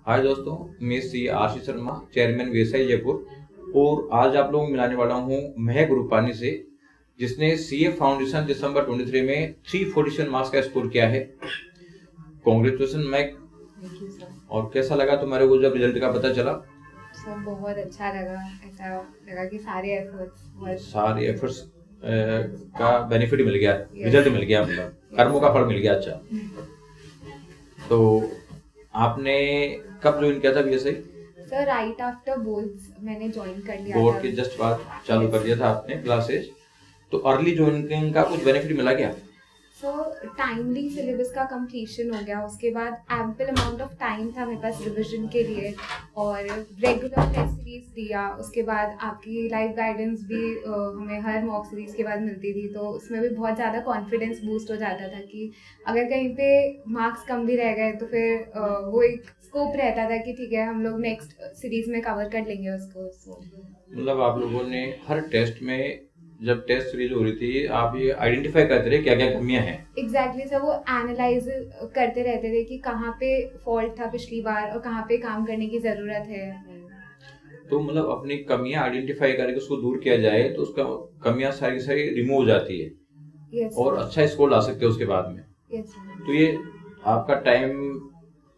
हाय दोस्तों, मैं सी Ashish Sharma, chairman VSI Jaipur. और आज आप लोगों को मिलाने वाला हूँ महक रूपानी से, जिसने सीए फाउंडेशन दिसंबर 23 में 347 मार्क्स का स्कोर किया है। Congratulation Mahak. Thank you sir. और कैसा लगा तुम्हारे को जब रिजल्ट का पता चला? सर बहुत अच्छा लगा, ऐसा लगा कि सारे एफर्ट्स का बेनिफिट मिल गया, Yes. रिजल्ट मिल गया, मतलब कर्मों का फल मिल गया। अच्छा, तो आपने कब ज्वाइन किया था BSI? Sir right after boards मैंने ज्वाइन कर लिया बोर्ड था। के जस्ट बाद चालू कर दिया था आपने क्लासेस। तो अर्ली ज्वाइनिंग का कुछ बेनिफिट मिला क्या? सो टाइमली सिलेबस का कंप्लीशन हो गया, उसके बाद एम्पल अमाउंट ऑफ टाइम था मेरे पास रिविजन के लिए, और रेगुलर टेस्ट सीरीज दिया। उसके बाद आपकी लाइव गाइडेंस भी हमें हर मॉक सीरीज के बाद मिलती थी, तो उसमें भी बहुत ज़्यादा कॉन्फिडेंस बूस्ट हो जाता था कि अगर कहीं पे मार्क्स कम भी रह गए तो फिर वो एक स्कोप रहता था कि ठीक है हम लोग नेक्स्ट सीरीज में कवर कर लेंगे उसको। मतलब आप लोगों ने हर टेस्ट में, जब टेस्ट सीरीज हो रही थी, आप ये आइडेंटिफाई करते रहे क्या क्या कमियां हैं? एग्जैक्टली सर, वो एनालाइज करते रहते थे कि कहाँ पे फॉल्ट था पिछली बार और कहाँ पे काम करने की ज़रूरत है। तो मतलब अपनी कमियां आइडेंटिफाई करके उसको दूर किया जाए तो उसका कमियां सारी की सारी रिमूव हो जाती है। Yes, और अच्छा स्कोर ला सकते हो उसके बाद में। yes, sir. तो ये आपका टाइम,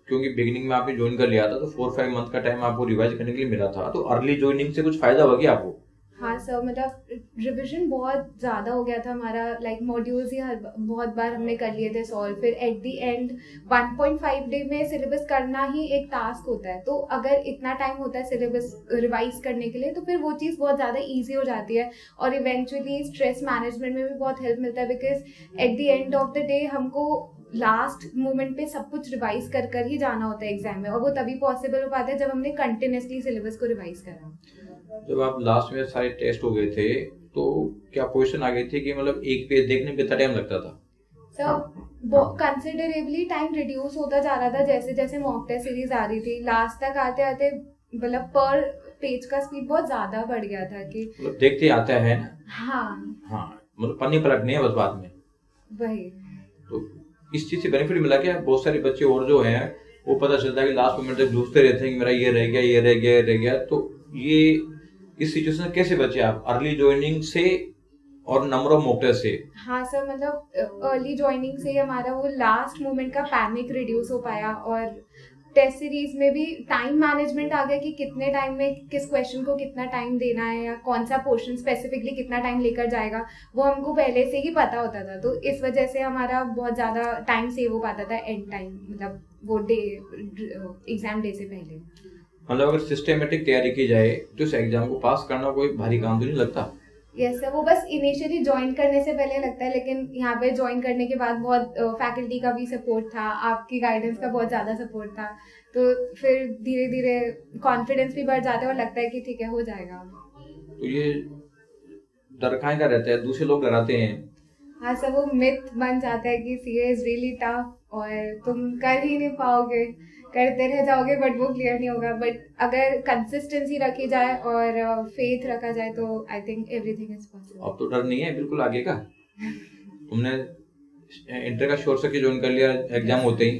क्योंकि बिगिनिंग में आपने ज्वाइन कर लिया था तो 4-5 मंथ का टाइम आपको रिवाइज करने के लिए मिला था, तो अर्ली ज्वाइनिंग से कुछ फायदा हो गया आपको? हाँ सर, मतलब रिविजन बहुत ज़्यादा हो गया था हमारा, लाइक मॉड्यूल्स ही बहुत बार हमने कर लिए थे सॉल्व। फिर एट द एंड 1.5 डे में सिलेबस करना ही एक टास्क होता है, तो अगर इतना टाइम होता है सिलेबस रिवाइज करने के लिए तो फिर वो चीज़ बहुत ज़्यादा ईजी हो जाती है, और इवेंचुअली स्ट्रेस मैनेजमेंट में भी बहुत हेल्प मिलता है, because at the end of the day हमको लास्ट मोमेंट पे सब कुछ रिवाइज कर ही जाना होता है एग्जाम में, और वो तभी पॉसिबल हो पाता है जब हमने कंटिन्यूसली सिलेबस को रिवाइज करा। जब आप लास्ट में सारे टेस्ट हो गए थे तो क्या पोजीशन आ गई थी कि मतलब एक पेज देखने में कितना टाइम लगता था? सर कंसिडरेबली टाइम रिड्यूस होता जा रहा था जैसे जैसे मॉक टेस्ट सीरीज आ रही थी। लास्ट तक आते आते मतलब पर पेज का स्पीड बहुत ज्यादा बढ़ गया था कि मतलब देखते आता है ना। हाँ, मतलब पन्नी पलटनी है बस बाद में। वही। तो इस चीज से बेनिफिट मिला क्या? बहुत सारे बच्चे और जो हैं वो पता चलता है कि लास्ट मोमेंट तक जूझते रहते हैं कि मेरा ये रह गया, ये रह गया, ये रह गया। तो ये इस सिचुएशन से कैसे बचे आप, अर्ली ज्वाइनिंग से और नंबर ऑफ मॉक टेस्ट से? हाँ सर, मतलब अर्ली ज्वाइनिंग से ही हमारा वो लास्ट मोमेंट का पैनिक रिड्यूस हो पाया, और टेस्ट सीरीज में भी टाइम मैनेजमेंट आ गया कि कितने टाइम में किस क्वेश्चन को कितना टाइम देना है, या कौन सा पोर्शन स्पेसिफिकली कितना टाइम लेकर जाएगा, वो हमको पहले से ही पता होता था। तो इस वजह से हमारा बहुत ज़्यादा टाइम सेव हो पाता था एंड टाइम, मतलब वो डे एग्जाम डे से पहले। मतलब अगर सिस्टमेटिक तैयारी की जाए तो इस एग्जाम को पास करना कोई भारी काम तो नहीं लगता? यस सर, वो बस इनिशियली ज्वाइन करने से पहले लगता है, लेकिन यहाँ पे ज्वाइन करने के बाद बहुत फैकल्टी का भी सपोर्ट था, आपकी गाइडेंस का बहुत ज़्यादा सपोर्ट था, तो फिर धीरे धीरे कॉन्फिडेंस भी बढ़ जाता है और लगता है कि ठीक है हो जाएगा। तो ये डर काहे का रहता है? दूसरे लोग डराते हैं। हाँ सर, वो मिथ बन जाता है कि सीए इज रियली टफ और तुम कर ही नहीं पाओगे, करते रह जाओगे बट वो क्लियर नहीं होगा। बट अगर कंसिस्टेंसी रखी जाए और फेथ रखा जाए तो I think everything is possible. अब तो डर नहीं है बिल्कुल आगे का? तुमने इंटर का शॉर्ट सर्किट ज्वाइन कर लिया एग्जाम होते ही,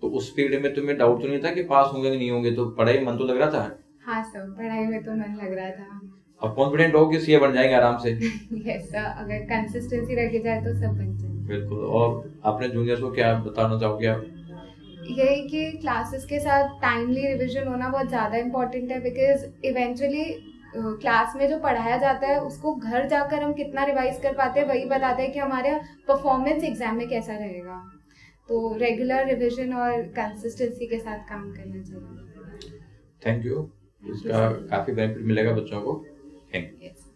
तो उस पीरियड में तुम्हें डाउट तो नहीं था कि पास होंगे कि नहीं होंगे? तो पढ़ाई मन तो लग रहा था? हाँ सर, पढ़ाई में तो मन लग रहा था। अब कॉन्फिडेंट हो कि सीए बन जाएंगे आराम से? यस सर, अगर कंसिस्टेंसी रखी जाए तो सब बन जाए। बिल्कुल। और अपने जूनियर्स को क्या बताना चाहोगे आप? यही कि क्लासेस के साथ टाइमली रिवीजन होना बहुत ज़्यादा इम्पोर्टेंट है, बिकॉज इवेंचुअली क्लास में जो पढ़ाया जाता है उसको घर जाकर हम कितना रिवाइज कर पाते हैं वही बताता है कि हमारा परफॉर्मेंस एग्जाम में कैसा रहेगा। तो रेगुलर रिवीजन और कंसिस्टेंसी के साथ काम करना चाहिए। Thank you. इसका काफी बेनिफिट मिलेगा बच्चों को। Thank you.